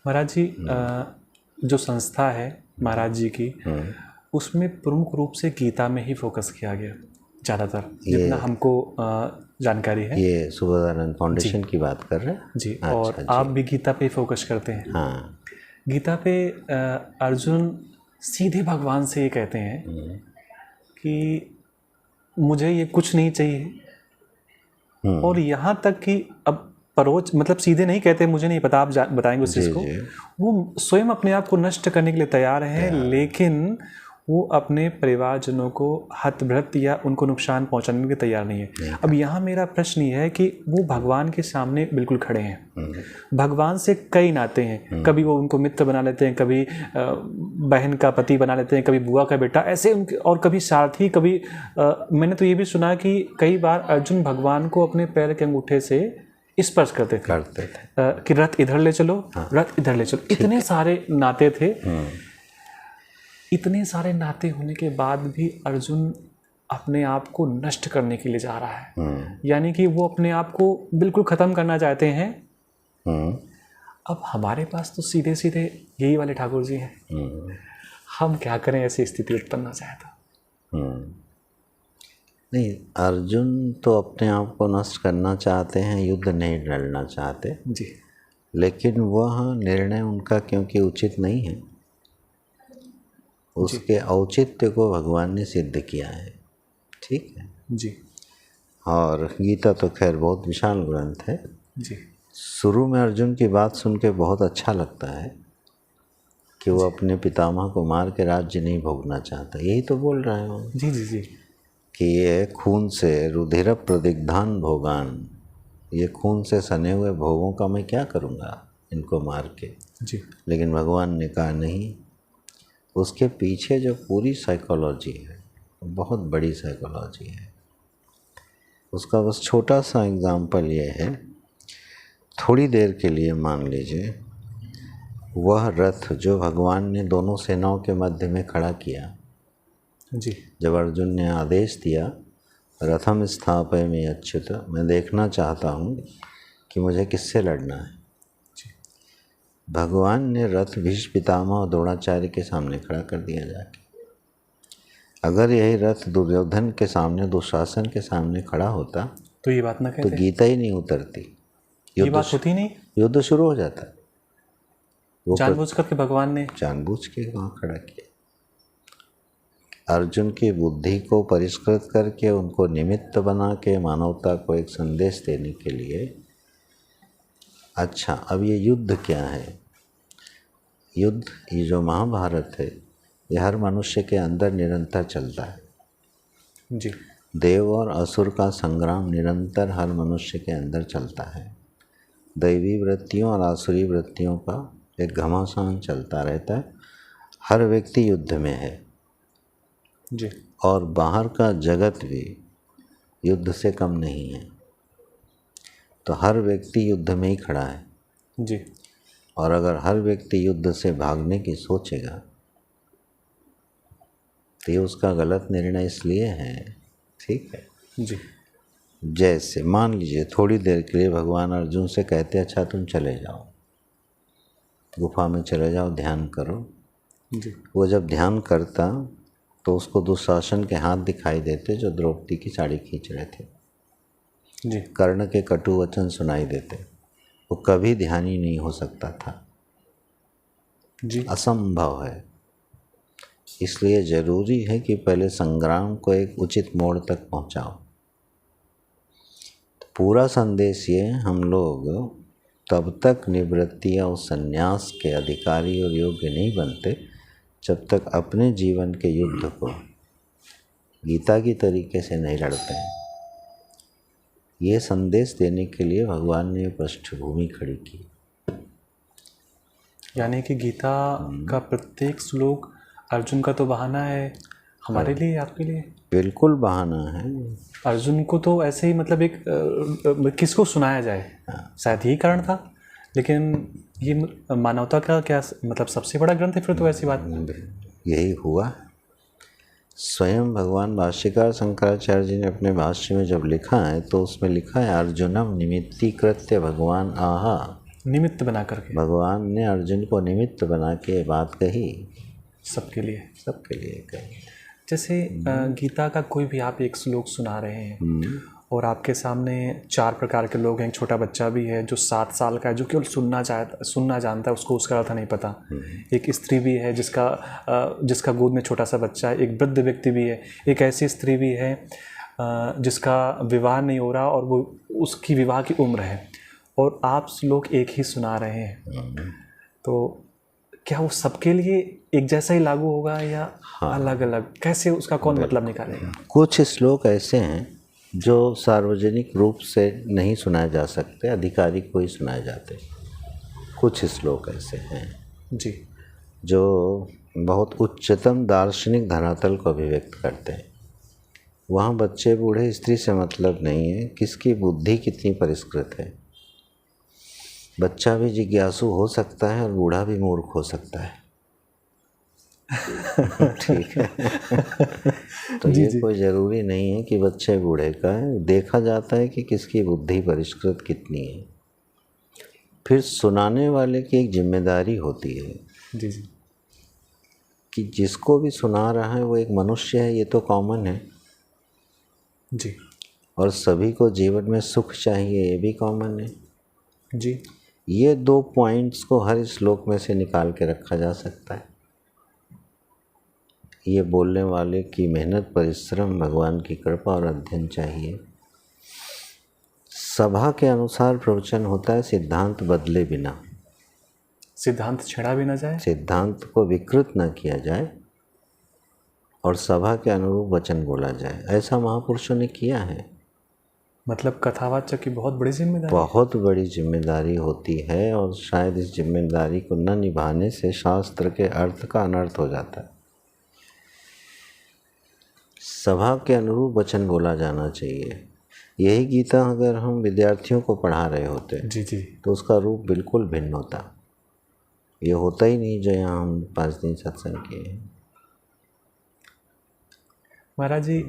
महाराज जी, जो संस्था है महाराज जी की, उसमें प्रमुख रूप से गीता में ही फोकस किया गया ज़्यादातर, जितना हमको जानकारी है। ये सुबोधानंद फाउंडेशन की बात कर रहे हैं जी। अच्छा, और आप भी गीता पे फोकस करते हैं। हाँ। गीता पे अर्जुन सीधे भगवान से ये कहते हैं कि मुझे ये कुछ नहीं चाहिए। और यहाँ तक कि अब परोक्ष मतलब सीधे नहीं कहते, मुझे नहीं पता, आप बताएंगे उस चीज़ को। वो स्वयं अपने आप को नष्ट करने के लिए तैयार हैं, लेकिन वो अपने परिवारजनों को हतभ्रत या उनको नुकसान पहुंचाने के लिए तैयार नहीं है। अब यहाँ मेरा प्रश्न ये है कि वो भगवान के सामने बिल्कुल खड़े हैं, भगवान से कई नाते हैं, कभी वो उनको मित्र बना लेते हैं, कभी बहन का पति बना लेते हैं, कभी बुआ का बेटा, ऐसे उनके, और कभी सारथी, कभी मैंने तो ये भी सुना कि कई बार अर्जुन भगवान को अपने पैर के अंगूठे से स्पर्श करते थे कि रथ इधर ले चलो, रथ इधर ले चलो। इतने सारे नाते थे। इतने सारे नाते होने के बाद भी अर्जुन अपने आप को नष्ट करने के लिए जा रहा है, यानी कि वो अपने आप को बिल्कुल ख़त्म करना चाहते हैं। अब हमारे पास तो सीधे सीधे यही वाले ठाकुर जी हैं। हम क्या करें ऐसी स्थिति उत्पन्न हो जाए तो? नहीं, अर्जुन तो अपने आप को नष्ट करना चाहते हैं, युद्ध नहीं लड़ना चाहते जी। लेकिन वह निर्णय उनका क्योंकि उचित नहीं है, उसके औचित्य को भगवान ने सिद्ध किया है। ठीक है जी। और गीता तो खैर बहुत विशाल ग्रंथ है जी। शुरू में अर्जुन की बात सुन के बहुत अच्छा लगता है कि वो अपने पितामह को मार के राज्य नहीं भोगना चाहता। यही तो बोल रहे हो। जी जी जी। कि ये खून से रुधिर प्रदिग्धान भोगान, ये खून से सने हुए भोगों का मैं क्या करूँगा इनको मार के। जी। लेकिन भगवान ने कहा नहीं, उसके पीछे जो पूरी साइकोलॉजी है, बहुत बड़ी साइकोलॉजी है। उसका बस छोटा सा एग्जाम्पल ये है, थोड़ी देर के लिए मान लीजिए वह रथ जो भगवान ने दोनों सेनाओं के मध्य में खड़ा किया, जी। जब अर्जुन ने आदेश दिया रथम स्थापयामि अच्युत, मैं देखना चाहता हूँ कि मुझे किससे लड़ना है, भगवान ने रथ भीष्म पितामह और द्रोणाचार्य के सामने खड़ा कर दिया जाके। अगर यही रथ दुर्योधन के सामने, दुशासन के सामने खड़ा होता तो ये बात ना कहते, तो गीता ही नहीं उतरती, ये बात होती नहीं, युद्ध शुरू हो जाता। वो जानबूझ करके भगवान ने जानबूझ के वहाँ खड़ा किया। अर्जुन की बुद्धि को परिष्कृत करके उनको निमित्त बना के मानवता को एक संदेश देने के लिए। अच्छा, अब ये युद्ध क्या है? युद्ध, ये जो महाभारत है, ये हर मनुष्य के अंदर निरंतर चलता है। जी। देव और असुर का संग्राम निरंतर हर मनुष्य के अंदर चलता है। दैवी वृत्तियों और आसुरी वृत्तियों का एक घमासान चलता रहता है। हर व्यक्ति युद्ध में है जी। और बाहर का जगत भी युद्ध से कम नहीं है। तो हर व्यक्ति युद्ध में ही खड़ा है। जी। और अगर हर व्यक्ति युद्ध से भागने की सोचेगा तो ये उसका गलत निर्णय इसलिए है। ठीक है जी। जैसे मान लीजिए थोड़ी देर के लिए भगवान अर्जुन से कहते अच्छा तुम चले जाओ, गुफा में चले जाओ, ध्यान करो। जी। वो जब ध्यान करता तो उसको दुशासन के हाथ दिखाई देते जो द्रौपदी की साड़ी खींच रहे थे। जी। कर्ण के कटु वचन सुनाई देते। वो कभी ध्यानी नहीं हो सकता था। जी। असंभव है। इसलिए ज़रूरी है कि पहले संग्राम को एक उचित मोड़ तक पहुंचाओ। तो पूरा संदेश ये, हम लोग तब तक निवृत्ति या उस संन्यास के अधिकारी और योग्य नहीं बनते जब तक अपने जीवन के युद्ध को गीता की तरीके से नहीं लड़ते हैं। ये संदेश देने के लिए भगवान ने पृष्ठभूमि खड़ी की। यानी कि गीता का प्रत्येक श्लोक अर्जुन का तो बहाना है, हमारे लिए, आपके लिए बिल्कुल बहाना है। अर्जुन को तो ऐसे ही मतलब एक किसको सुनाया जाए, शायद यही कारण था। लेकिन ये मानवता का क्या मतलब सबसे बड़ा ग्रंथ है फिर तो, ऐसी बात यही हुआ। स्वयं भगवान भाष्यकार शंकराचार्य जी ने अपने भाष्य में जब लिखा है तो उसमें लिखा है अर्जुनम निमित्तीकृत्य भगवान आहा। निमित्त बना करके भगवान ने अर्जुन को निमित्त बना के बात कही, सबके लिए। सबके लिए कही। जैसे गीता का कोई भी आप एक श्लोक सुना रहे हैं और आपके सामने 4 प्रकार के लोग हैं। एक छोटा बच्चा भी है जो 7 साल का है, जो केवल सुनना जानता है, उसको उसका अर्थ नहीं पता। एक स्त्री भी है जिसका गोद में छोटा सा बच्चा है। एक वृद्ध व्यक्ति भी है। एक ऐसी स्त्री भी है जिसका विवाह नहीं हो रहा और वो उसकी विवाह की उम्र है, और आप श्लोक एक ही सुना रहे हैं। तो क्या वो सबके लिए एक जैसा ही लागू होगा या अलग अलग? कैसे उसका कौन मतलब निकालेगा? कुछ श्लोक ऐसे हैं जो सार्वजनिक रूप से नहीं सुनाए जा सकते, आधिकारिक को ही सुनाए जाते। कुछ श्लोक ऐसे हैं जी, जो बहुत उच्चतम दार्शनिक धरातल को अभिव्यक्त करते हैं। वहाँ बच्चे बूढ़े स्त्री से मतलब नहीं है, किसकी बुद्धि कितनी परिष्कृत है। बच्चा भी जिज्ञासु हो सकता है और बूढ़ा भी मूर्ख हो सकता है। ठीक है। तो जी, ये जी। कोई ज़रूरी नहीं है कि बच्चे बूढ़े का है, देखा जाता है कि किसकी बुद्धि परिष्कृत कितनी है। फिर सुनाने वाले की एक जिम्मेदारी होती है जी, जी। कि जिसको भी सुना रहा है वो एक मनुष्य है, ये तो कॉमन है। जी, और सभी को जीवन में सुख चाहिए, ये भी कॉमन है। जी। ये 2 पॉइंट्स को हर श्लोक में से निकाल के रखा जा सकता है। ये बोलने वाले की मेहनत, परिश्रम, भगवान की कृपा और अध्ययन चाहिए। सभा के अनुसार प्रवचन होता है, सिद्धांत बदले बिना। सिद्धांत छेड़ा भी ना जाए, सिद्धांत को विकृत न किया जाए और सभा के अनुरूप वचन बोला जाए। ऐसा महापुरुषों ने किया है। मतलब कथावाचक की बहुत बड़ी जिम्मेदारी। बहुत बड़ी जिम्मेदारी होती है और शायद इस जिम्मेदारी को न निभाने से शास्त्र के अर्थ का अनर्थ हो जाता है। सभा के अनुरूप वचन बोला जाना चाहिए। यही गीता अगर हम विद्यार्थियों को पढ़ा रहे होते जी, जी। तो उसका रूप बिल्कुल भिन्न होता। ये होता ही नहीं जो यहाँ हम 5 दिन सत्संग किए हैं। महाराज जी,